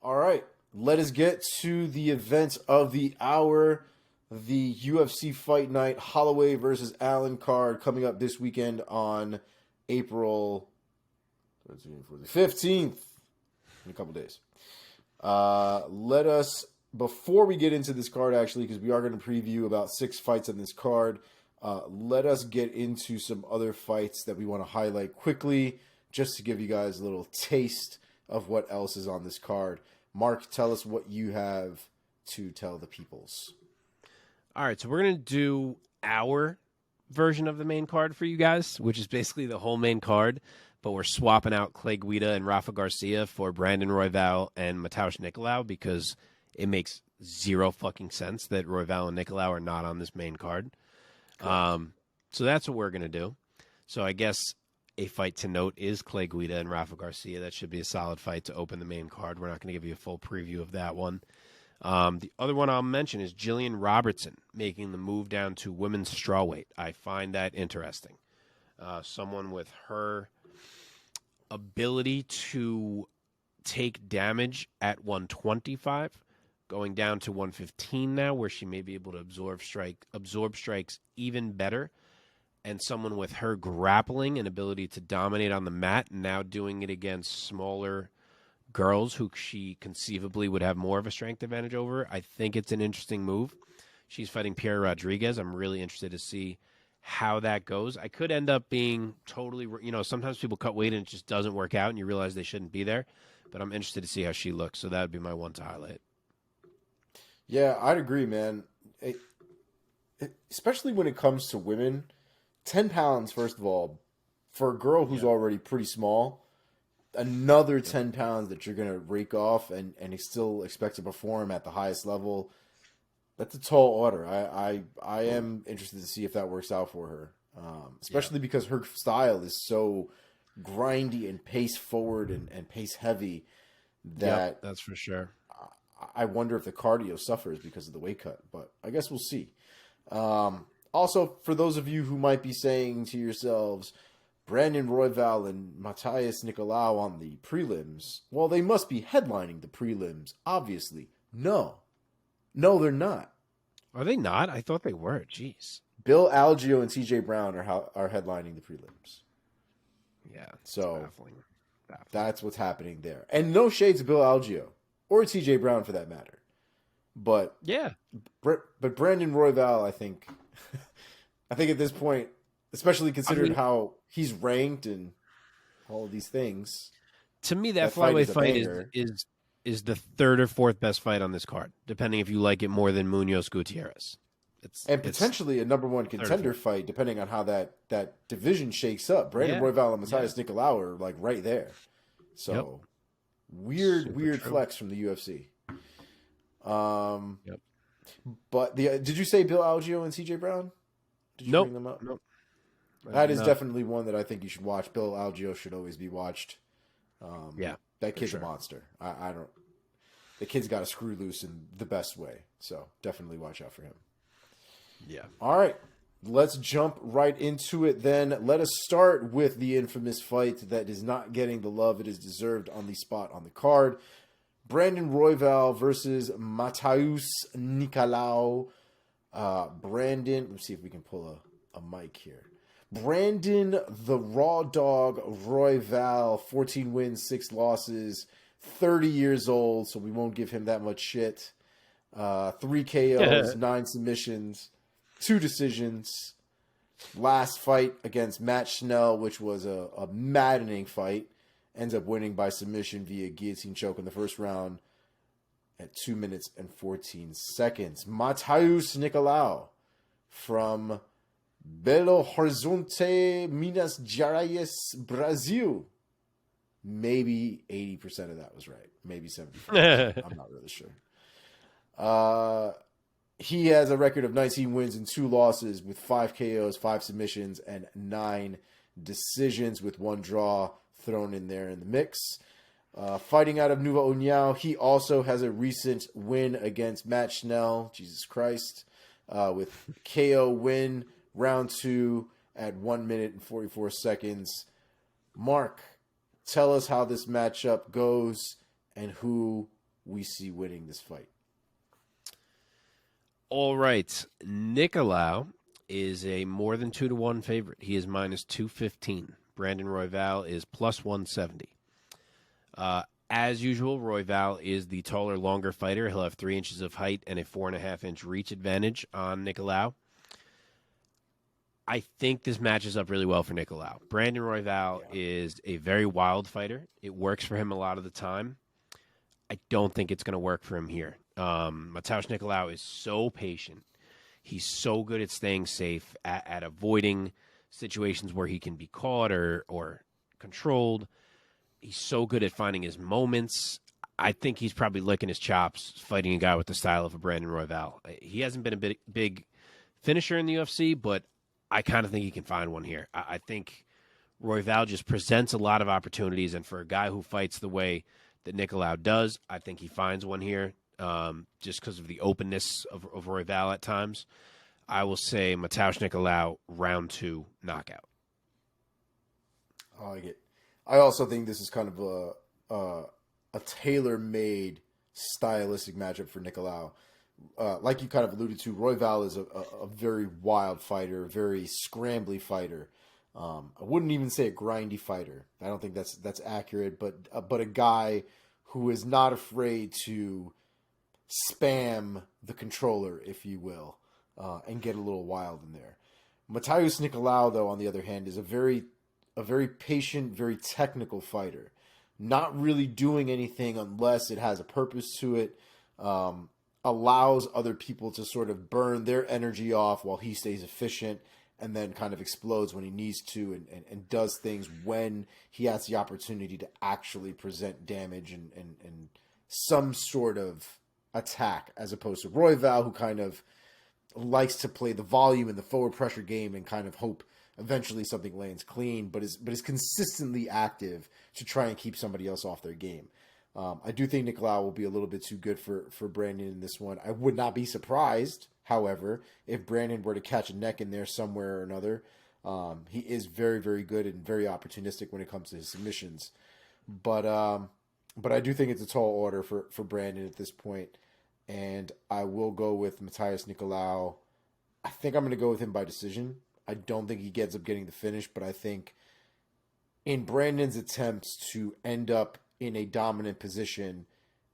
All right, let us get to the event of the hour. The UFC Fight Night Holloway versus Allen card coming up this weekend on April 15th, in a couple days. Let us, before we get into this card actually, because we are going to preview about 6 fights on this card, let us get into some other fights that we want to highlight quickly, just to give you guys a little taste of what else is on this card. Mark, tell us what you have to tell the peoples. All right, so we're going to do our version of the main card for you guys, which is basically the whole main card, but we're swapping out Clay Guida and Rafa Garcia for Brandon Royval and Matheus Nicolau because it makes zero fucking sense that Royval and Nicolau are not on this main card. So that's what we're going to do. So I guess a fight to note is Clay Guida and Rafa Garcia. That should be a solid fight to open the main card. We're not going to give you a full preview of that one. The other one I'll mention is Jillian Robertson making the move down to women's strawweight. I find that interesting. Someone with her ability to take damage at 125, going down to 115 now, where she may be able to absorb strikes even better. And someone with her grappling and ability to dominate on the mat, now doing it against smaller girls who she conceivably would have more of a strength advantage over. I think it's an interesting move. She's fighting Pierre Rodriguez. I'm really interested to see how that goes. I could end up being totally, sometimes people cut weight and it just doesn't work out and you realize they shouldn't be there. But I'm interested to see how she looks. So that would be my one to highlight. Yeah, I'd agree, man. Especially when it comes to women, 10 pounds, first of all, for a girl who's already pretty small, another 10 pounds that you're going to rake off and still expect to perform at the highest level, that's a tall order. I am interested to see if that works out for her, especially because her style is so grindy and pace forward and pace heavy that that's for sure. I wonder if the cardio suffers because of the weight cut, but I guess we'll see. Also, for those of you who might be saying to yourselves, Brandon Royval and Matheus Nicolau on the prelims, well, they must be headlining the prelims, obviously. No, they're not. Are they not? I thought they were. Jeez. Bill Algeo and TJ Brown are headlining the prelims. Yeah, so baffling. That's what's happening there. And no shades of Bill Algeo or TJ Brown for that matter. But yeah, but Brandon Royval, I think at this point, especially considering how he's ranked and all of these things. To me, that flyweight fight is the third or fourth best fight on this card, depending if you like it more than Munhoz Gutierrez. And potentially a number one contender fight, depending on how that division shakes up. Brandon Royval and Matheus Nicolau are like right there. So weird flex from the UFC. But did you say Bill Algeo and TJ Brown? Did you bring them up? Nope. That is definitely one that I think you should watch. Bill Algeo should always be watched. That kid's a monster. The kid's got a screw loose in the best way. So definitely watch out for him. Yeah. All right. Let's jump right into it then. Let us start with the infamous fight that is not getting the love it is deserved on the spot on the card. Brandon Royval versus Matheus Nicolau. Brandon, let's see if we can pull a mic here. Brandon, the Raw Dog Royval, 14 wins, 6 losses, 30 years old, so we won't give him that much shit. 3 KOs, 9 submissions, 2 decisions. Last fight against Matt Schnell, which was a maddening fight. Ends up winning by submission via guillotine choke in the first round at 2 minutes and 14 seconds. Matheus Nicolau from Belo Horizonte, Minas Gerais, Brazil. Maybe 80% of that was right. Maybe 75%. I'm not really sure. He has a record of 19 wins and 2 losses with 5 KOs, 5 submissions, and 9 decisions with 1 draw thrown in there in the mix. Fighting out of Nova União, he also has a recent win against Matt Schnell, Jesus Christ, with KO win, round 2 at 1 minute and 44 seconds. Mark, tell us how this matchup goes and who we see winning this fight? All right. Nicolau is a more than 2-1 favorite. He is minus 215. Brandon Royval is plus 170. As usual, Royval is the taller, longer fighter. He'll have 3 inches of height and a 4.5-inch reach advantage on Nicolau. I think this matches up really well for Nicolau. Brandon Royval is a very wild fighter. It works for him a lot of the time. I don't think it's going to work for him here. Matheus Nicolau is so patient. He's so good at staying safe, at avoiding situations where he can be caught or controlled. He's so good at finding his moments. I think he's probably licking his chops fighting a guy with the style of a Brandon Royval. He hasn't been a big finisher in the UFC, but I kind of think he can find one here. I think Royval just presents a lot of opportunities, and for a guy who fights the way that Nicolau does, I think he finds one here just because of the openness of Royval at times. I will say Matheus Nicolau, round 2, knockout. I like it. I also think this is kind of a tailor-made stylistic matchup for Nicolau. Like you kind of alluded to, Royval is a very wild fighter, a very scrambly fighter. I wouldn't even say a grindy fighter. I don't think that's accurate, but a guy who is not afraid to spam the controller, if you will, and get a little wild in there. Matheus Nicolau, though, on the other hand, is a very patient, very technical fighter. Not really doing anything unless it has a purpose to it. Allows other people to sort of burn their energy off while he stays efficient, and then kind of explodes when he needs to, and does things when he has the opportunity to actually present damage and some sort of attack, as opposed to Royval, who kind of likes to play the volume and the forward pressure game and kind of hope eventually something lands clean, but is consistently active to try and keep somebody else off their game. I do think Nicolau will be a little bit too good for Brandon in this one. I would not be surprised, however, if Brandon were to catch a neck in there somewhere or another. He is very, very good and very opportunistic when it comes to his submissions. But I do think it's a tall order for Brandon at this point. And I will go with Matheus Nicolau. I think I'm going to go with him by decision. I don't think he gets up getting the finish, but I think in Brandon's attempts to end up in a dominant position,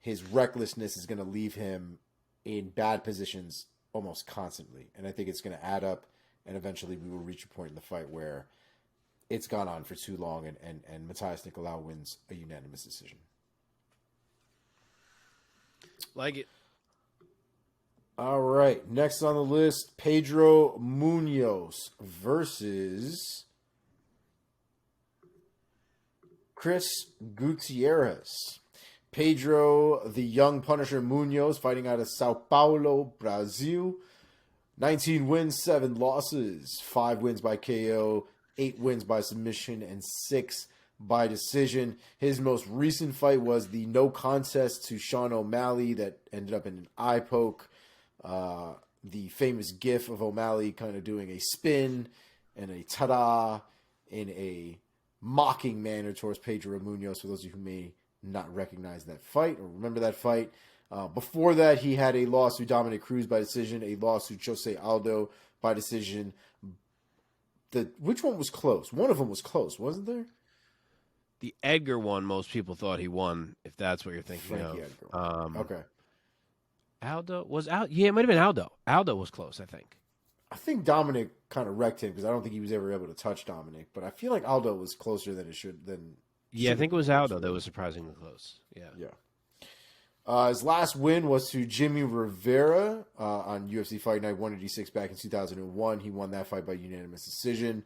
his recklessness is going to leave him in bad positions almost constantly. And I think it's going to add up, and eventually we will reach a point in the fight where it's gone on for too long, and Matheus Nicolau wins a unanimous decision. Like it. All right, next on the list, Pedro Munhoz versus Chris Gutierrez. Pedro, the young Punisher Munhoz, fighting out of Sao Paulo, Brazil. 19 wins, 7 losses. 5 wins by KO, 8 wins by submission, and 6 by decision. His most recent fight was the no contest to Sean O'Malley that ended up in an eye poke. The famous gif of O'Malley kind of doing a spin and a ta-da in a mocking manner towards Pedro Munhoz, for those of you who may not recognize that fight or remember that fight. Before that, he had a loss to Dominic Cruz by decision, a loss to Jose Aldo by decision. Which one was close? One of them was close, wasn't there? The Edgar one, most people thought he won, if that's what you're thinking Frankie of. Edgar. Okay. Aldo was out. Yeah, it might have been Aldo. Aldo was close, I think. I think Dominic kind of wrecked him because I don't think he was ever able to touch Dominic. But I feel like Aldo was closer than it should. Yeah, I think it was Aldo that was surprisingly close. Yeah. His last win was to Jimmy Rivera on UFC Fight Night 186 back in 2001. He won that fight by unanimous decision.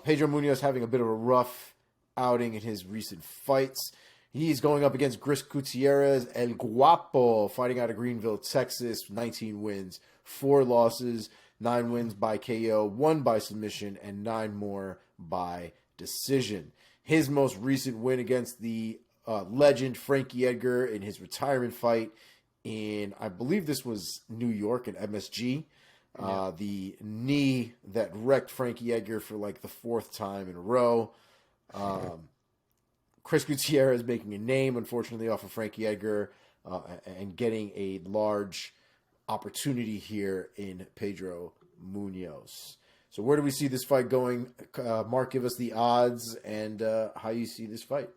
Pedro Munhoz having a bit of a rough outing in his recent fights. He's going up against Gutierrez, El Guapo, fighting out of Greenville, Texas. 19 wins, 4 losses, 9 wins by KO, 1 by submission, and 9 more by decision. His most recent win against the legend Frankie Edgar in his retirement fight in, I believe this was New York and MSG. The knee that wrecked Frankie Edgar for like the 4th time in a row. Chris Gutierrez making a name, unfortunately, off of Frankie Edgar. and getting a large opportunity here in Pedro Munhoz. So where do we see this fight going? Mark, give us the odds and how you see this fight.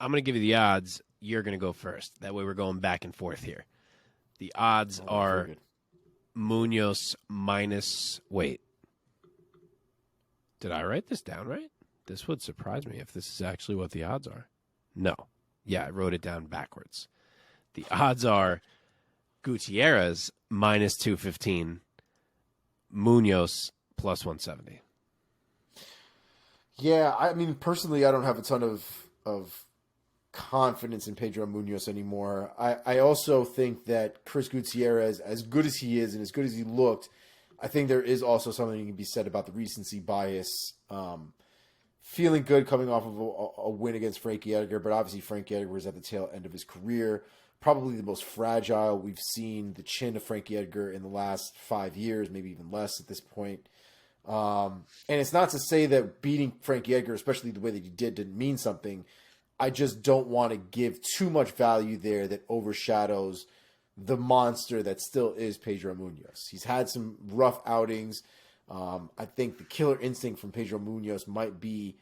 I'm going to give you the odds. You're going to go first. That way we're going back and forth here. The odds are Munhoz minus... Wait. Did I write this down right? This would surprise me if this is actually what the odds are. No. Yeah, I wrote it down backwards. The odds are Gutierrez minus 215, Munhoz plus 170. Yeah, I mean, personally, I don't have a ton of confidence in Pedro Munhoz anymore. I also think that Chris Gutierrez, as good as he is and as good as he looked, I think there is also something that can be said about the recency bias. Feeling good coming off of a win against Frankie Edgar, but obviously Frankie Edgar was at the tail end of his career. Probably the most fragile we've seen the chin of Frankie Edgar in the last 5 years, maybe even less at this point. And it's not to say that beating Frankie Edgar, especially the way that he didn't mean something. I just don't want to give too much value there that overshadows the monster that still is Pedro Munhoz. He's had some rough outings. I think the killer instinct from Pedro Munhoz might be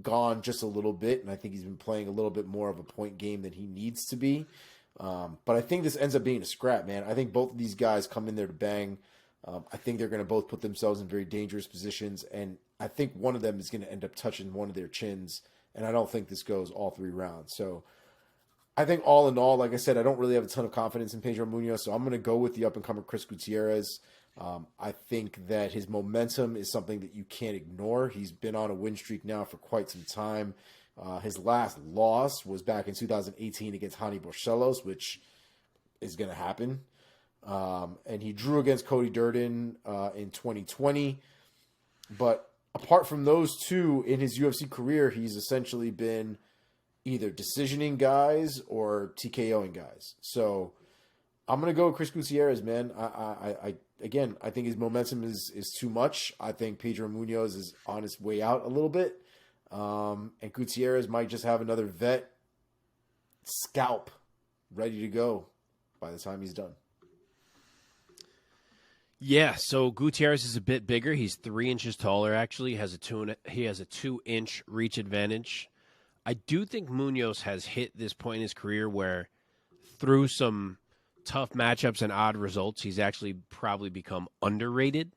gone just a little bit, and I think he's been playing a little bit more of a point game than he needs to be. But I think this ends up being a scrap, man. I think both of these guys come in there to bang. I think they're going to both put themselves in very dangerous positions, and I think one of them is going to end up touching one of their chins, and I don't think this goes all 3 rounds. So I think all in all, like I said, I don't really have a ton of confidence in Pedro Munhoz, so I'm going to go with the up-and-comer Chris Gutierrez. I think that his momentum is something that you can't ignore. He's been on a win streak now for quite some time. His last loss was back in 2018 against Hani Borsellos, which is going to happen. And he drew against Cody Durden in 2020. But apart from those two in his UFC career, he's essentially been either decisioning guys or TKOing guys. So I'm going to go with Chris Gutierrez, man. I think his momentum is too much. I think Pedro Munhoz is on his way out a little bit. And Gutierrez might just have another vet scalp ready to go by the time he's done. Yeah, so Gutierrez is a bit bigger. He's 3 inches taller, actually. He has a 2-inch reach advantage. I do think Munhoz has hit this point in his career where through some tough matchups and odd results, he's actually probably become underrated.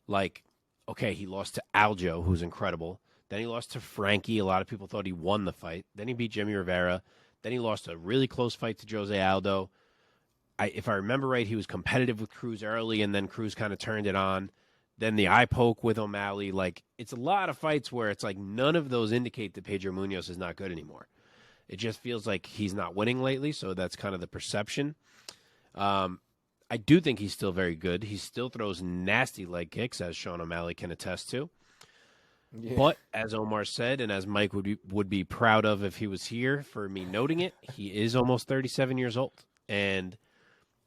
Like, okay, he lost to Aljo, who's incredible. Then he lost to Frankie. A lot of people thought he won the fight. Then he beat Jimmy Rivera. Then he lost a really close fight to Jose Aldo. If I remember right, he was competitive with Cruz early, and then Cruz kind of turned it on. Then the eye poke with O'Malley. Like, it's a lot of fights where it's like none of those indicate that Pedro Munhoz is not good anymore. It just feels like he's not winning lately, so that's kind of the perception. I do think he's still very good. He still throws nasty leg kicks, as Sean O'Malley can attest to. Yeah. But as Omar said, and as Mike would be proud of if he was here for me noting it, he is almost 37 years old. And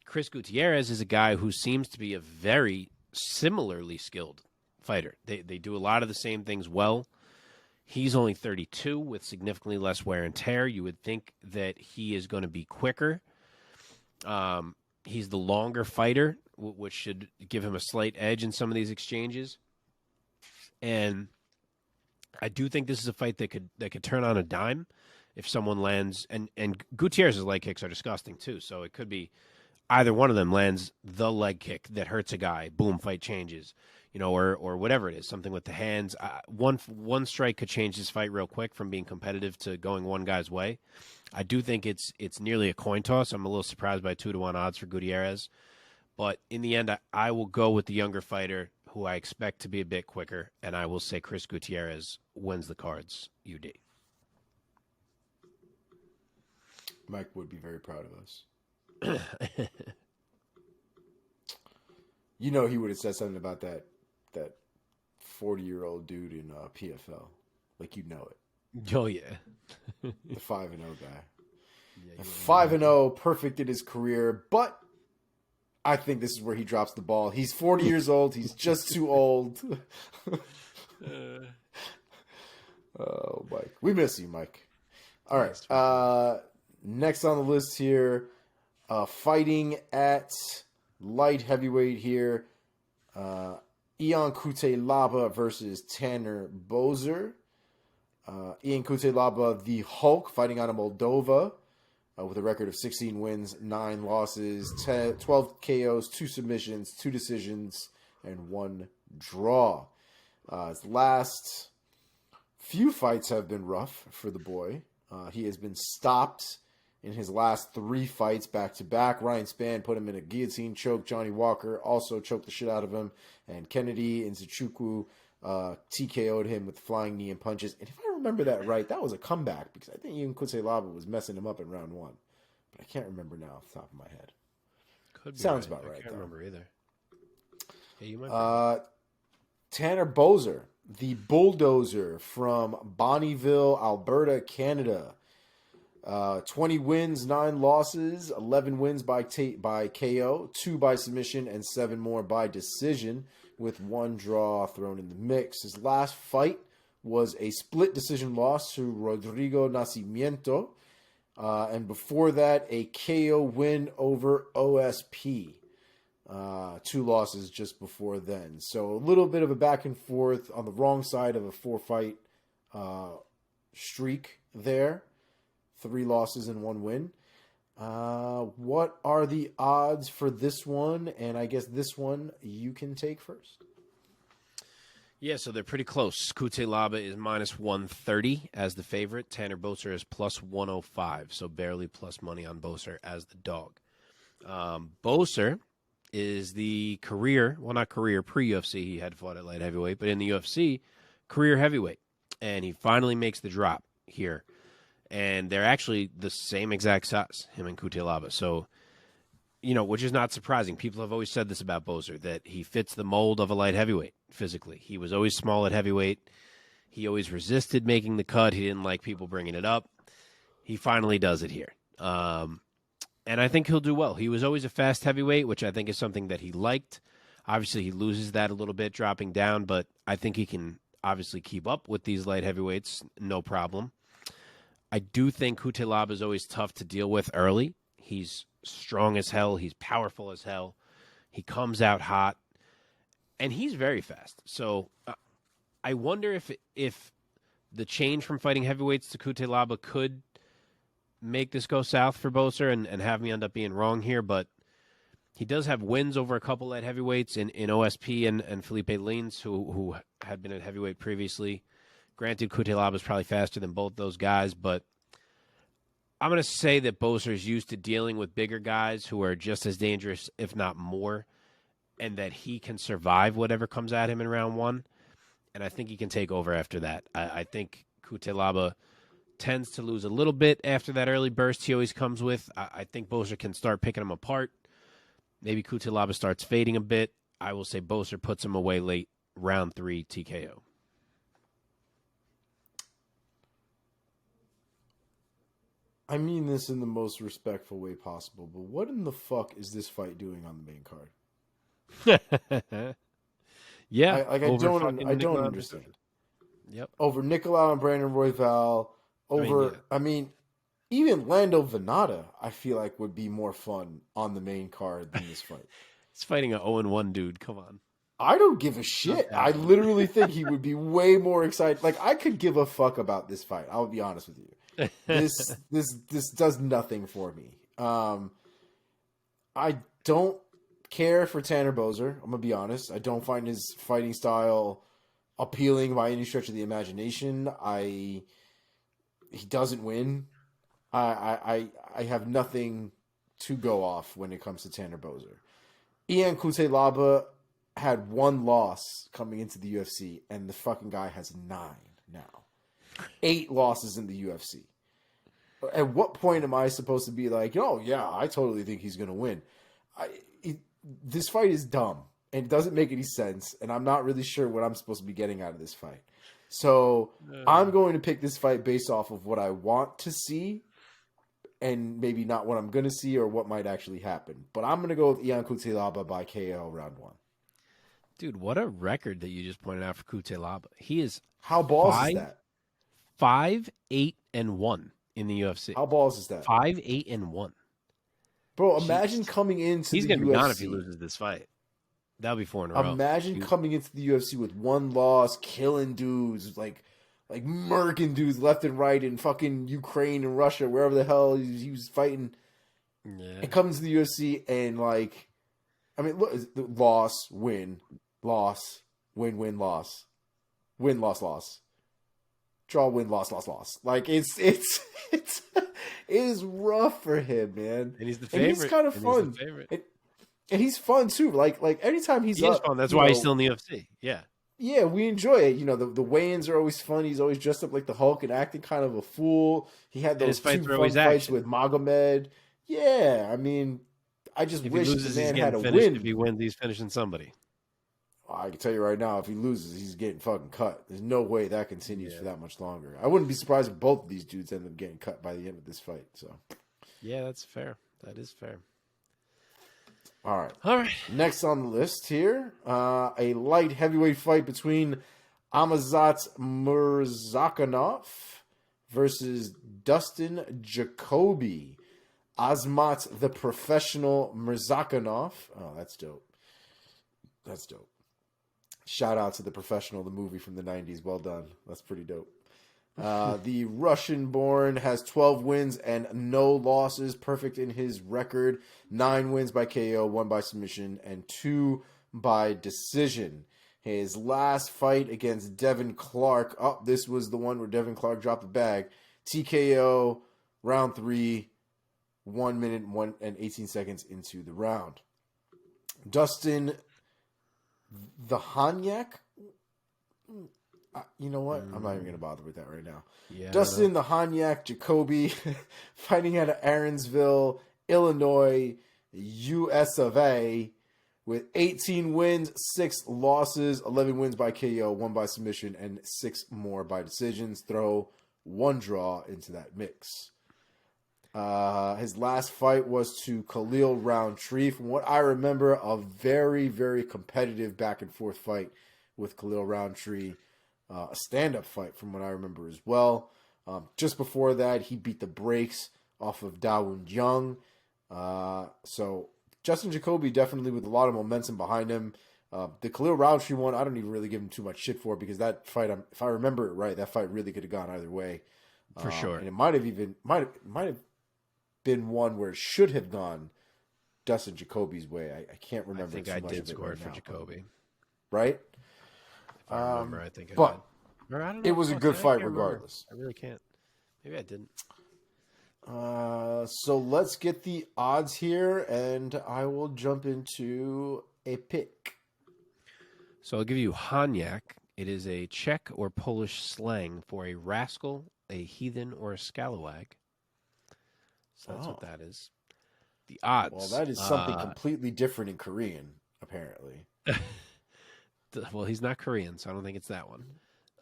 Chris Gutierrez is a guy who seems to be a very similarly skilled fighter. They do a lot of the same things well. He's only 32 with significantly less wear and tear. You would think that he is going to be quicker. He's the longer fighter, which should give him a slight edge in some of these exchanges. And I do think this is a fight that could turn on a dime if someone lands. And Gutierrez's leg kicks are disgusting too, so it could be either one of them lands the leg kick that hurts a guy. Boom, fight changes, or whatever it is, something with the hands. One strike could change this fight real quick from being competitive to going one guy's way. I do think it's nearly a coin toss. I'm a little surprised by 2-1 odds for Gutierrez, but in the end, I will go with the younger fighter who I expect to be a bit quicker, and I will say Chris Gutierrez wins the cards. UD. Mike would be very proud of us. He would have said something about that 40-year-old dude in PFL. Like, it. Oh, yeah. The 5-0 guy. Yeah, 5-0, perfect in his career, but I think this is where he drops the ball. He's 40 years old. He's just too old. Oh, Mike. We miss you, Mike. All right. next on the list here, fighting at light heavyweight here, Ion Cutelaba versus Tanner Boser. Ion Cutelaba, the Hulk, fighting out of Moldova with a record of 16 wins, 9 losses, 12 KOs, 2 submissions, 2 decisions, and 1 draw. His last few fights have been rough for the boy. He has been stopped in his last 3 fights back-to-back. Ryan Spann put him in a guillotine choke. Johnny Walker also choked the shit out of him. And Kennedy Nzechukwu TKO'd him with flying knee and punches. And if I remember that right, that was a comeback because I think even Cutelaba was messing him up in round 1. But I can't remember now off the top of my head. Could be Sounds right. about right, I can't remember either. Yeah, you might be. Tanner Boser, the bulldozer from Bonnyville, Alberta, Canada. 20 wins, 9 losses, 11 wins by KO, 2 by submission, and 7 more by decision, with 1 draw thrown in the mix. His last fight was a split decision loss to Rodrigo Nascimento, and before that, a KO win over OSP. 2 losses just before then. So a little bit of a back and forth on the wrong side of a 4-fight streak there. 3 losses and 1 win. What are the odds for this one? And I guess this one you can take first. Yeah, so they're pretty close. Cutelaba is minus 130 as the favorite. Tanner Boser is plus 105, so barely plus money on Boser as the dog. Boser is the pre-UFC. He had fought at light heavyweight, but in the UFC, career heavyweight. And he finally makes the drop here. And they're actually the same exact size, him and Cutelaba. So, which is not surprising. People have always said this about Boser, that he fits the mold of a light heavyweight physically. He was always small at heavyweight. He always resisted making the cut. He didn't like people bringing it up. He finally does it here. And I think he'll do well. He was always a fast heavyweight, which I think is something that he liked. Obviously, he loses that a little bit dropping down, but I think he can obviously keep up with these light heavyweights, no problem. I do think Cutelaba is always tough to deal with early. He's strong as hell. He's powerful as hell. He comes out hot, and he's very fast. So I wonder if the change from fighting heavyweights to Cutelaba could make this go south for Boser and have me end up being wrong here, but he does have wins over a couple at heavyweights in OSP and Felipe Lins, who had been at heavyweight previously. Granted, Cutelaba is probably faster than both those guys, but I'm going to say that Boser is used to dealing with bigger guys who are just as dangerous, if not more, and that he can survive whatever comes at him in round 1. And I think he can take over after that. I think Cutelaba tends to lose a little bit after that early burst he always comes with. I think Boser can start picking him apart. Maybe Cutelaba starts fading a bit. I will say Boser puts him away late, round 3 TKO. I mean this in the most respectful way possible, but what in the fuck is this fight doing on the main card? Yeah, I don't understand. Yep. Over Nicolau and Brandon Royval, I mean, even Lando Venata, I feel like would be more fun on the main card than this fight. He's fighting an 0-1 dude. Come on. I don't give a shit. I literally think he would be way more excited. Like, I could give a fuck about this fight. I'll be honest with you. This does nothing for me. I don't care for Tanner Boser. I'm gonna be honest. I don't find his fighting style appealing by any stretch of the imagination. He doesn't win. I have nothing to go off when it comes to Tanner Boser. Ion Cutelaba had 1 loss coming into the UFC, and the fucking guy has 9 now. 8 losses in the UFC. At what point am I supposed to be like, oh, yeah, I totally think he's going to win? This fight is dumb, and it doesn't make any sense, and I'm not really sure what I'm supposed to be getting out of this fight. So I'm going to pick this fight based off of what I want to see and maybe not what I'm going to see or what might actually happen. But I'm going to go with Ion Cutelaba by KO round 1. Dude, what a record that you just pointed out for Cutelaba. He is how balls is that? 5-8-1 in the UFC. How balls is that? 5-8-1. Bro, imagine coming into He's the gonna UFC. be gone if he loses this fight. That'll be 4 in a row. Imagine coming into the UFC with one loss, killing dudes, like murking dudes left and right in fucking Ukraine and Russia, wherever the hell he was fighting. Yeah. And comes to the UFC and like, I mean, look, loss, win, loss, win, loss, win, loss, draw, win, loss. Like it is rough for him, man. And he's the favorite. And he's kind of fun. And he's fun too. Like anytime he's up, fun. That's why he's still in the UFC. Yeah. Yeah, we enjoy it. You know, the weigh-ins are always fun. He's always dressed up like the Hulk and acting kind of a fool. He had those 2 fun fights with Magomed. Yeah, I mean, I just wish the man had a win. If he wins, he's finishing somebody. I can tell you right now, if he loses, he's getting fucking cut. There's no way that continues for that much longer. I wouldn't be surprised if both of these dudes end up getting cut by the end of this fight. So, yeah, that's fair. That is fair. All right. Next on the list here, a light heavyweight fight between Azamat Murzakanov versus Dustin Jacoby. Azamat, the professional Murzakanov. Oh, that's dope. Shout out to The Professional, the movie from the 90s. Well done. That's pretty dope. The Russian-born has 12 wins and no losses. Perfect in his record. 9 wins by KO, 1 by submission, and 2 by decision. His last fight against Devin Clark. Oh, this was the one where Devin Clark dropped the bag. TKO, round 3, 1 minute and 18 seconds into the round. Dustin the Hanyak. You know what? I'm not even going to bother with that right now. Yeah, Dustin the Hanyak Jacoby fighting out of Aaronsville, Illinois, US of A, with 18 wins, 6 losses, 11 wins by KO, 1 by submission, and 6 more by decisions. Throw 1 draw into that mix. His last fight was to Khalil Roundtree. From what I remember, a very, very competitive back and forth fight with Khalil Roundtree. A stand-up fight from what I remember as well. Just before that, he beat the brakes off of Dawoon Young. So Justin Jacoby definitely with a lot of momentum behind him. The Khalil Roundtree one, I don't even really give him too much shit for because that fight, if I remember it right, that fight really could have gone either way. For sure. And it might have been one where it should have gone Dustin Jacoby's way. I can't remember. I think I did score it for Jacoby. Right? If I remember, I think I but did. Or I don't know it was a good fight regardless. I really can't. Maybe I didn't. So let's get the odds here, and I will jump into a pick. So I'll give you Hanyak. It is a Czech or Polish slang for a rascal, a heathen, or a scalawag. So that's what that is. The odds. Well, that is something completely different in Korean, apparently. Well, he's not Korean, so I don't think it's that one.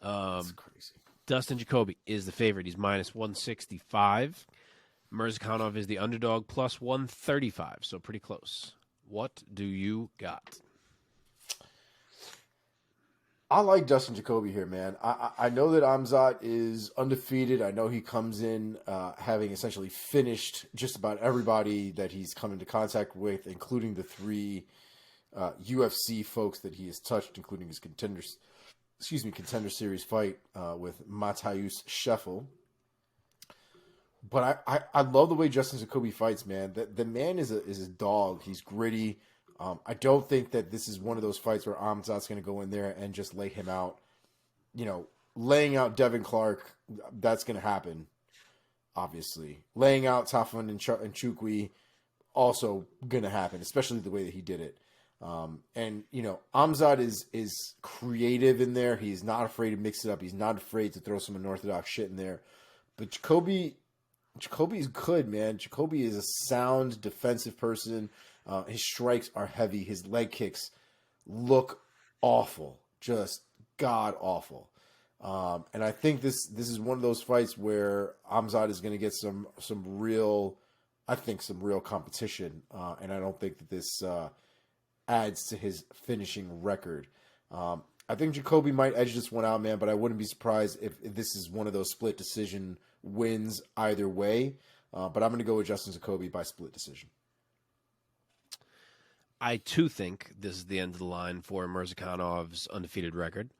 That's crazy. Dustin Jacoby is the favorite. He's minus 165. Murzakanov is the underdog, plus 135, so pretty close. What do you got? I like Dustin Jacoby here, man. I know that Azamat is undefeated. I know he comes in having essentially finished just about everybody that he's come into contact with, including the 3 UFC folks that he has touched, including his contender series fight with Matheus Scheffel. But I love the way Justin Jacoby fights, man. The man is a dog. He's gritty. I don't think that this is one of those fights where Azamat's going to go in there and just lay him out. You know, laying out Devin Clark, that's going to happen, obviously. Laying out Tafan and Chukwi, also going to happen, especially the way that he did it. And, you know, Azamat is creative in there. He's not afraid to mix it up. He's not afraid to throw some unorthodox shit in there. But Jacoby's good, man. Jacoby is a sound defensive person. His strikes are heavy. His leg kicks look awful, just god awful. And I think this is one of those fights where Azamat is going to get some real competition. And I don't think that this adds to his finishing record. I think Jacoby might edge this one out, man, but I wouldn't be surprised if this is one of those split decision wins either way. But I'm going to go with Justin Jacoby by split decision. I, too, think this is the end of the line for Murzakanov's undefeated record.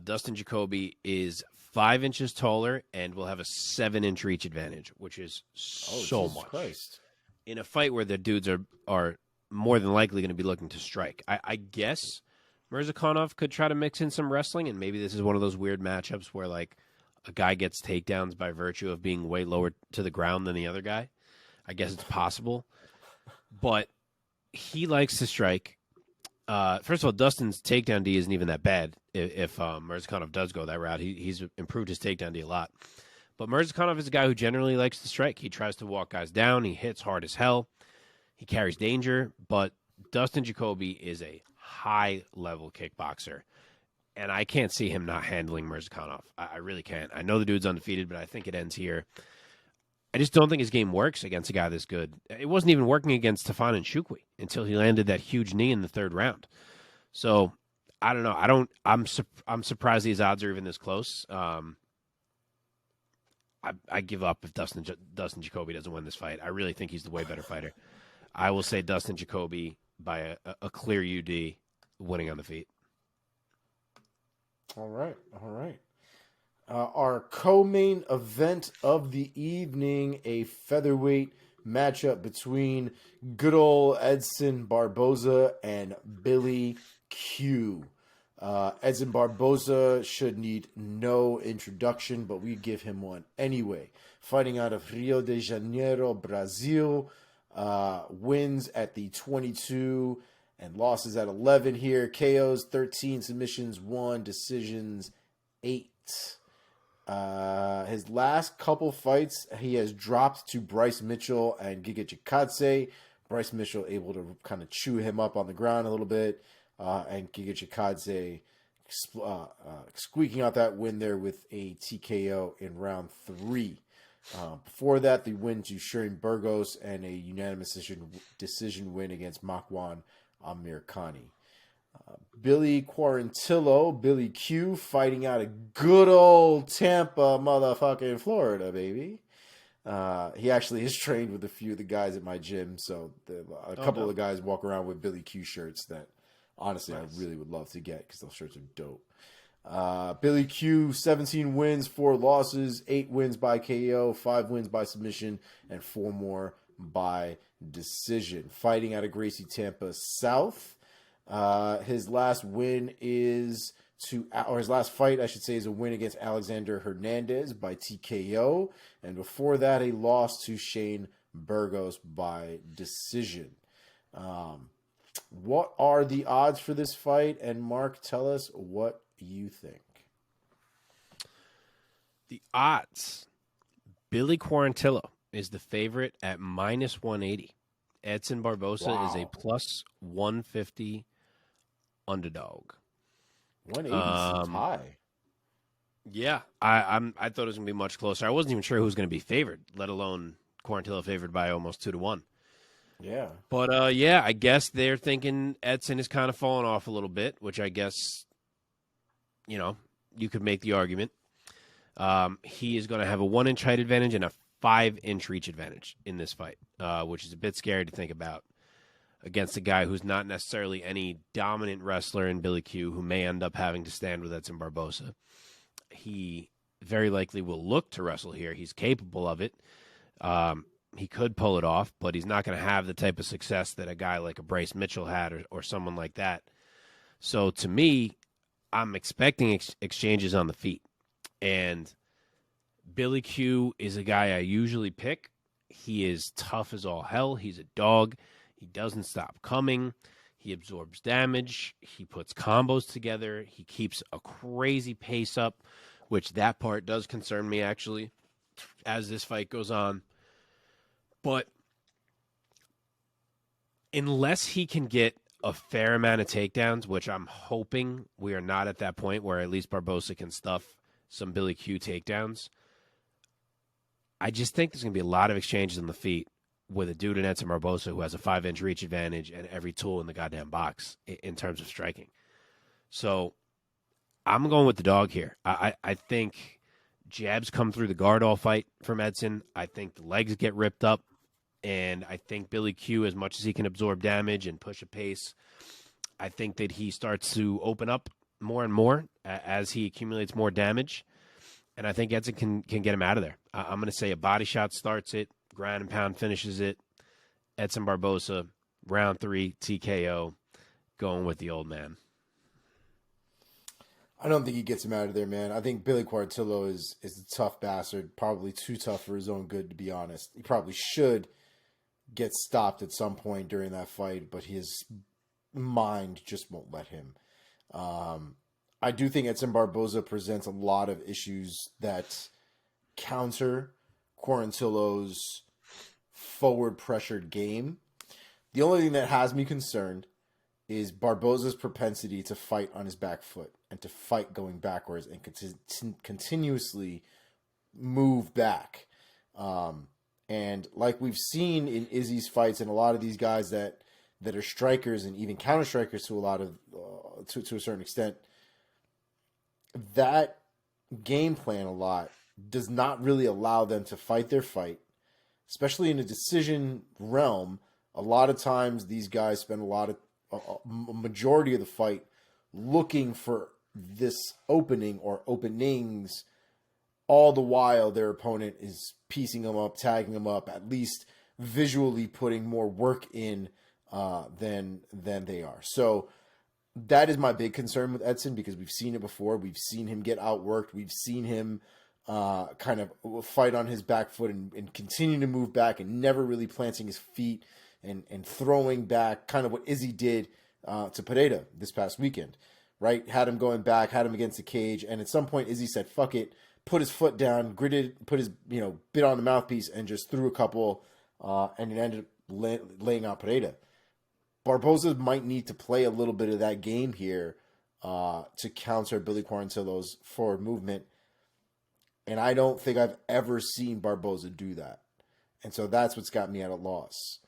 Dustin Jacoby is 5 inches taller and will have a 7-inch reach advantage, which is so Jesus much. Christ. In a fight where the dudes are more than likely going to be looking to strike. I guess Murzakanov could try to mix in some wrestling, and maybe this is one of those weird matchups where, like, a guy gets takedowns by virtue of being way lower to the ground than the other guy. I guess it's possible. But he likes to strike. First of all, Dustin's takedown D isn't even that bad. If Murzakanov does go that route, he's improved his takedown D a lot. But Murzakanov is a guy who generally likes to strike. He tries to walk guys down. He hits hard as hell. He carries danger. But Dustin Jacoby is a high-level kickboxer. And I can't see him not handling Murzakanov. I really can't. I know the dude's undefeated, but I think it ends here. I just don't think his game works against a guy this good. It wasn't even working against Stefan and Shukwi until he landed that huge knee in the 3rd round. So I don't know. I'm surprised these odds are even this close. I give up if Dustin Jacoby doesn't win this fight. I really think he's the way better fighter. I will say Dustin Jacoby by a clear UD, winning on the feet. All right. Our co-main event of the evening, a featherweight matchup between good old Edson Barboza and Billy Q. Edson Barboza should need no introduction, but we give him one anyway. Fighting out of Rio de Janeiro, Brazil, wins at the 22 and losses at 11 here. KOs 13, submissions 1, decisions 8. His last couple fights, he has dropped to Bryce Mitchell and Giga Chikadze. Bryce Mitchell able to kind of chew him up on the ground a little bit, and Giga Chikadze squeaking out that win there with a TKO in round 3. Before that, the win to Shirin Burgos and a unanimous decision win against Makwan Amirkhani. Billy Quarantillo, Billy Q, fighting out of good old Tampa, motherfucking Florida, baby. He actually is trained with a few of the guys at my gym, so a couple of the guys walk around with Billy Q shirts that, honestly, nice. I really would love to get because those shirts are dope. Billy Q, 17 wins, 4 losses, 8 wins by KO, 5 wins by submission, and 4 more by decision. Fighting out of Gracie, Tampa South. His last win is his last fight, I should say, is a win against Alexander Hernandez by TKO. And before that, a loss to Shane Burgos by decision. What are the odds for this fight? And Mark, tell us what you think. The odds. Billy Quarantillo is the favorite at -180. Edson Barboza is a +150 underdog. 180 seems high. Yeah, I thought it was going to be much closer. I wasn't even sure who was going to be favored, let alone Quarantillo favored by almost 2-1. Yeah. But, I guess they're thinking Edson is kind of falling off a little bit, which I guess, you could make the argument. He is going to have a 1-inch height advantage and a 5-inch reach advantage in this fight, which is a bit scary to think about against a guy who's not necessarily any dominant wrestler in Billy Q, who may end up having to stand with Edson Barboza. He very likely will look to wrestle here. He's capable of it. He could pull it off, but he's not going to have the type of success that a guy like a Bryce Mitchell had or someone like that. So to me, I'm expecting exchanges on the feet. And Billy Q is a guy I usually pick. He is tough as all hell. He's a dog. He doesn't stop coming. He absorbs damage. He puts combos together. He keeps a crazy pace up, which that part does concern me, actually, as this fight goes on. But unless he can get a fair amount of takedowns, which I'm hoping we are not at that point where at least Barboza can stuff some Billy Q takedowns, I just think there's going to be a lot of exchanges on the feet with a dude in Edson Barboza who has a 5-inch reach advantage and every tool in the goddamn box in terms of striking. So I'm going with the dog here. I think jabs come through the guard all fight from Edson. I think the legs get ripped up. And I think Billy Q, as much as he can absorb damage and push a pace, I think that he starts to open up more and more as he accumulates more damage. And I think Edson can get him out of there. I'm going to say a body shot starts it, ground and pound finishes it. Edson Barboza, round 3, TKO, going with the old man. I don't think he gets him out of there, man. I think Billy Quarantillo is a tough bastard, probably too tough for his own good, to be honest. He probably should get stopped at some point during that fight, but his mind just won't let him. I do think Edson Barboza presents a lot of issues that counter Quarantillo's forward pressured game. The only thing that has me concerned is Barboza's propensity to fight on his back foot and to fight going backwards and continuously move back. And like we've seen in Izzy's fights and a lot of these guys that are strikers and even counter strikers to a lot of to a certain extent, that game plan a lot does not really allow them to fight their fight, especially in a decision realm. A lot of times these guys spend a majority of the fight looking for this opening or openings, all the while their opponent is piecing them up, tagging them up, at least visually putting more work in than they are. So that is my big concern with Edson, because we've seen it before. We've seen him get outworked. We've seen him kind of fight on his back foot and continue to move back and never really planting his feet and throwing back, kind of what Izzy did to Pedro this past weekend, right? Had him going back, had him against the cage, and at some point Izzy said, fuck it, put his foot down, gritted, put his bit on the mouthpiece, and just threw a couple, and it ended up laying out Pedro. Barboza might need to play a little bit of that game here to counter Billy Quarantillo's forward movement, and I don't think I've ever seen Barboza do that. And so that's what's got me at a loss.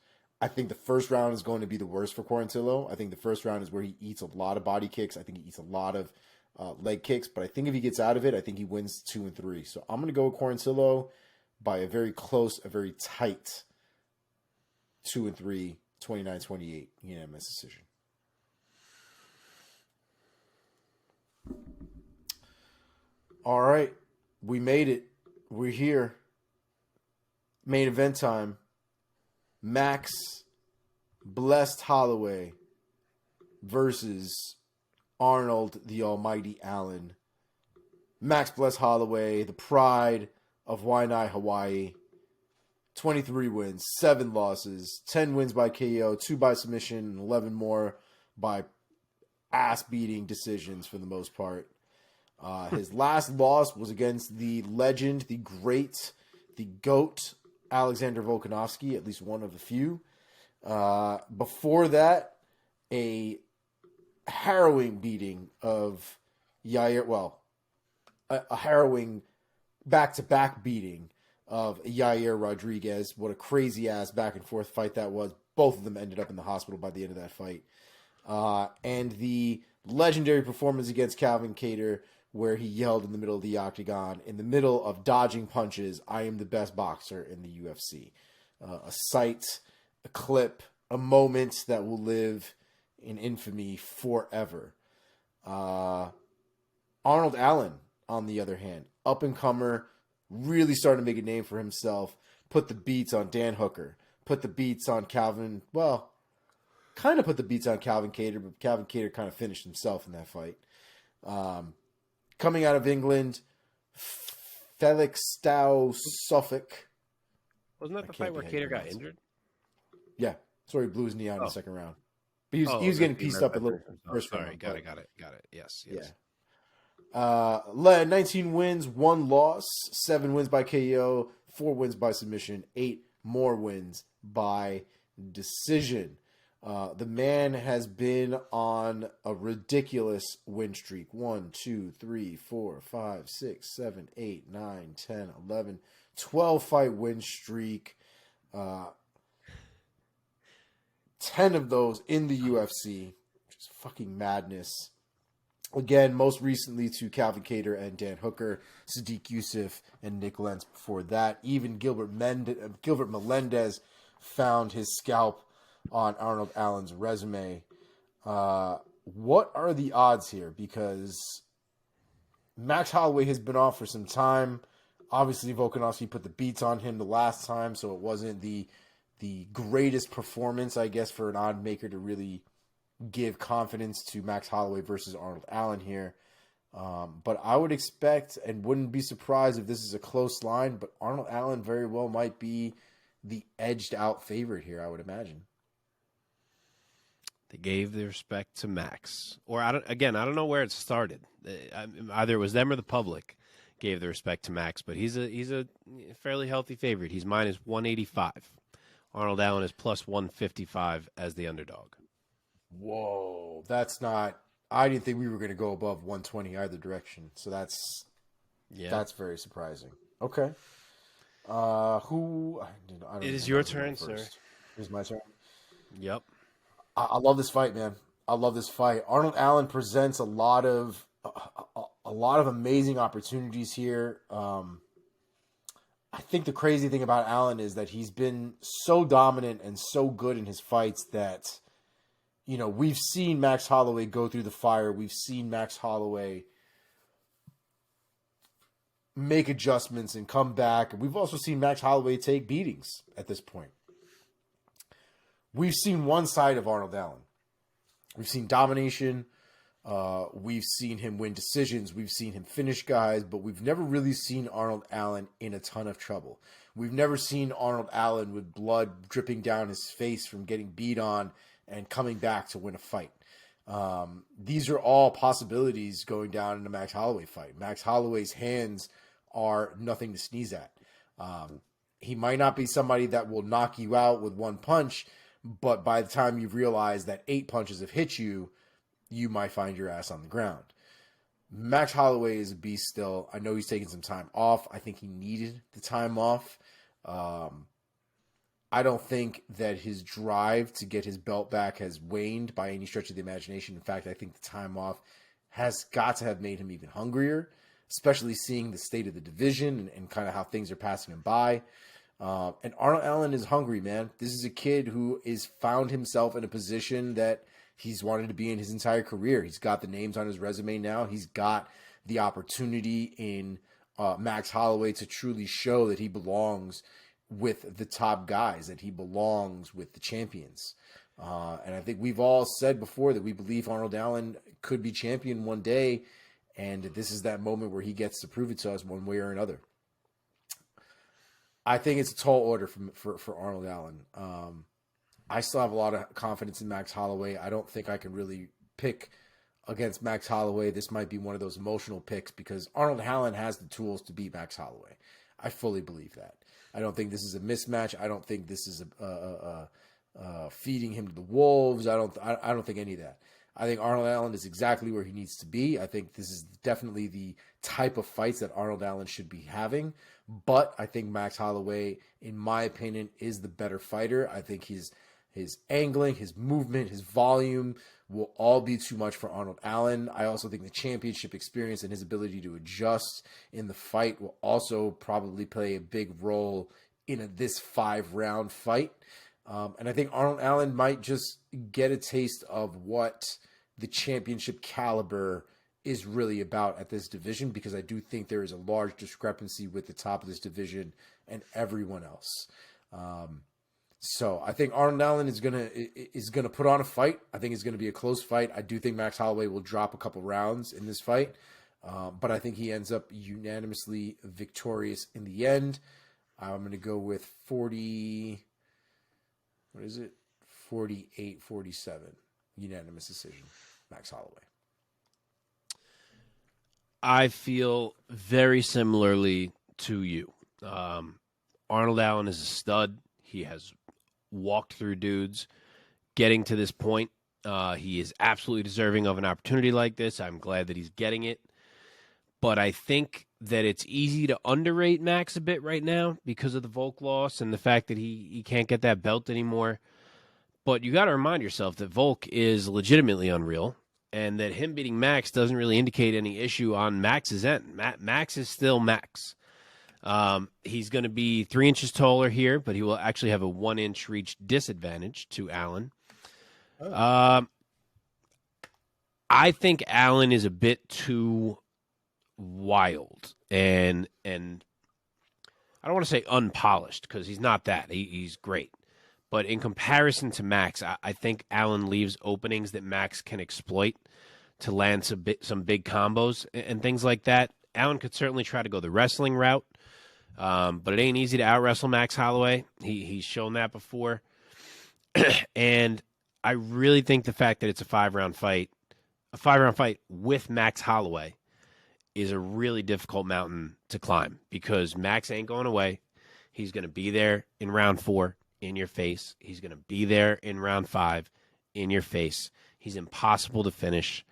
I think the first round is going to be the worst for Quarantillo. I think the first round is where he eats a lot of body kicks. I think he eats a lot of leg kicks. But I think if he gets out of it, I think he wins 2 and 3. So I'm going to go with Quarantillo by a very close, a very tight 2 and 3, 29-28 unanimous decision. All right. We made it. We're here. Main event time. Max Blessed Holloway versus Arnold the Almighty Allen. Max Blessed Holloway, the pride of Waianae, Hawaii. 23 wins, 7 losses, 10 wins by KO, 2 by submission, and 11 more by ass-beating decisions for the most part. His last loss was against the legend, the great, the GOAT, Alexander Volkanovski, at least one of the few. Before that, a harrowing beating of Yair, a harrowing back-to-back beating of Yair Rodriguez. What a crazy-ass back-and-forth fight that was. Both of them ended up in the hospital by the end of that fight. And the legendary performance against Calvin Kattar, where he yelled in the middle of the octagon, in the middle of dodging punches, "I am the best boxer in the UFC." A sight, a clip, a moment that will live in infamy forever. Arnold Allen, on the other hand, up-and-comer, really starting to make a name for himself, put the beats on Dan Hooker, put the beats on Calvin, kind of put the beats on Calvin Kattar, but Calvin Kattar kind of finished himself in that fight. Coming out of England, Felixstowe, Suffolk. Wasn't that the fight where Kattar got injured? Yeah. So he blew his knee out in the second round. But he was getting pieced up a little first round. Sorry, got it. Yes. Yeah. Led 19 wins, 1 loss, 7 wins by KO, 4 wins by submission, 8 more wins by decision. The man has been on a ridiculous win streak. 1, 2, 3, 4, 5, 6, 7, 8, 9, 10, 11, 12 fight win streak. 10 of those in the UFC, which is fucking madness. Again, most recently to Calvin Kattar and Dan Hooker, Sadiq Youssef, and Nick Lentz before that. Even Gilbert Melendez found his scalp on Arnold Allen's resume. What are the odds here? Because Max Holloway has been off for some time. Obviously, Volkanovski put the beats on him the last time, so it wasn't the greatest performance, I guess, for an odd maker to really give confidence to Max Holloway versus Arnold Allen here. But I would expect and wouldn't be surprised if this is a close line, but Arnold Allen very well might be the edged out favorite here, I would imagine. They gave the respect to Max. Or, I don't know where it started. Either it was them or the public gave the respect to Max, but he's a fairly healthy favorite. He's minus 185. Arnold Allen is plus 155 as the underdog. Whoa, that's not. I didn't think we were going to go above 120 either direction. So that's very surprising. Okay. Who? I don't it is know your who turn, first. sir. It's my turn. Yep. I love this fight, man. I love this fight. Arnold Allen presents a lot of amazing opportunities here. I think the crazy thing about Allen is that he's been so dominant and so good in his fights that, you know, we've seen Max Holloway go through the fire. We've seen Max Holloway make adjustments and come back. And we've also seen Max Holloway take beatings at this point. We've seen one side of Arnold Allen. We've seen domination. We've seen him win decisions. We've seen him finish guys, but we've never really seen Arnold Allen in a ton of trouble. We've never seen Arnold Allen with blood dripping down his face from getting beat on and coming back to win a fight. These are all possibilities going down in a Max Holloway fight. Max Holloway's hands are nothing to sneeze at. He might not be somebody that will knock you out with one punch, but by the time you realize that 8 punches have hit you, you might find your ass on the ground. Max Holloway is a beast still. I know he's taking some time off. I think he needed the time off. I don't think that his drive to get his belt back has waned by any stretch of the imagination. In fact, I think the time off has got to have made him even hungrier, especially seeing the state of the division and kind of how things are passing him by. And Arnold Allen is hungry, man. This is a kid who is found himself in a position that he's wanted to be in his entire career. He's got the names on his resume now. He's got the opportunity in Max Holloway to truly show that he belongs with the top guys, that he belongs with the champions. And I think we've all said before that we believe Arnold Allen could be champion one day, and this is that moment where he gets to prove it to us one way or another. I think it's a tall order for Arnold Allen. I still have a lot of confidence in Max Holloway. I don't think I can really pick against Max Holloway. This might be one of those emotional picks because Arnold Allen has the tools to beat Max Holloway. I fully believe that. I don't think this is a mismatch. I don't think this is feeding him to the wolves. I don't think any of that. I think Arnold Allen is exactly where he needs to be. I think this is definitely the type of fights that Arnold Allen should be having. But I think Max Holloway, in my opinion, is the better fighter. I think his angling, his movement, his volume will all be too much for Arnold Allen. I also think the championship experience and his ability to adjust in the fight will also probably play a big role in this 5-round fight. And I think Arnold Allen might just get a taste of what the championship caliber is really about at this division, because I do think there is a large discrepancy with the top of this division and everyone else. So I think Arnold Allen is gonna put on a fight. I think it's gonna be a close fight. I do think Max Holloway will drop a couple rounds in this fight, but I think he ends up unanimously victorious in the end. I'm gonna go with 48-47 unanimous decision, Max Holloway. I feel very similarly to you. Arnold Allen is a stud. He has walked through dudes getting to this point. He is absolutely deserving of an opportunity like this. I'm glad that he's getting it. But I think that it's easy to underrate Max a bit right now because of the Volk loss and the fact that he can't get that belt anymore. But you got to remind yourself that Volk is legitimately unreal. and that him beating Max doesn't really indicate any issue on Max's end. Max is still Max. He's going to be 3 inches taller here, but he will actually have a 1-inch reach disadvantage to Allen. Oh. I think Allen is a bit too wild and I don't want to say unpolished because he's not that. He's great. But in comparison to Max, I think Allen leaves openings that Max can exploit to land some big combos and things like that. Allen could certainly try to go the wrestling route, but it ain't easy to out-wrestle Max Holloway. He's shown that before. And I really think the fact that it's a 5-round fight with Max Holloway is a really difficult mountain to climb because Max ain't going away. He's going to be there in round 4 in your face. He's going to be there in round 5 in your face. He's impossible to finish.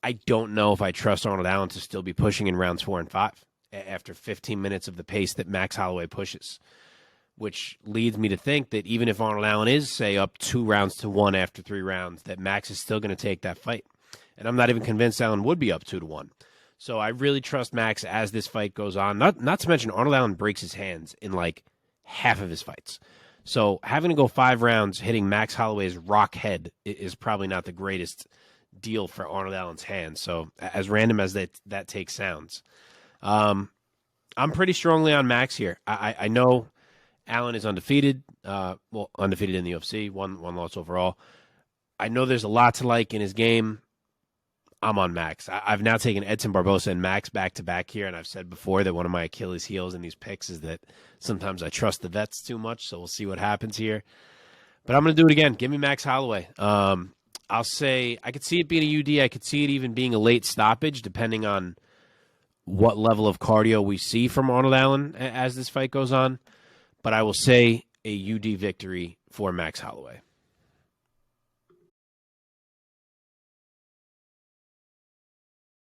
I don't know if I trust Arnold Allen to still be pushing in rounds 4 and 5 after 15 minutes of the pace that Max Holloway pushes, which leads me to think that even if Arnold Allen is, say, up 2-1 after 3 rounds, that Max is still going to take that fight. And I'm not even convinced Allen would be up 2-1. So I really trust Max as this fight goes on. Not to mention Arnold Allen breaks his hands in like half of his fights. So having to go 5 rounds hitting Max Holloway's rock head is probably not the greatest deal for Arnold Allen's hands. So as random as that take sounds, I'm pretty strongly on Max here. I know Allen is undefeated. Undefeated in the UFC, one loss overall. I know there's a lot to like in his game. I'm on Max. I've now taken Edson, Barboza, and Max back-to-back here, and I've said before that one of my Achilles heels in these picks is that sometimes I trust the vets too much, so we'll see what happens here. But I'm going to do it again. Give me Max Holloway. I'll say I could see it being a UD. I could see it even being a late stoppage, depending on what level of cardio we see from Arnold Allen as this fight goes on. But I will say a UD victory for Max Holloway.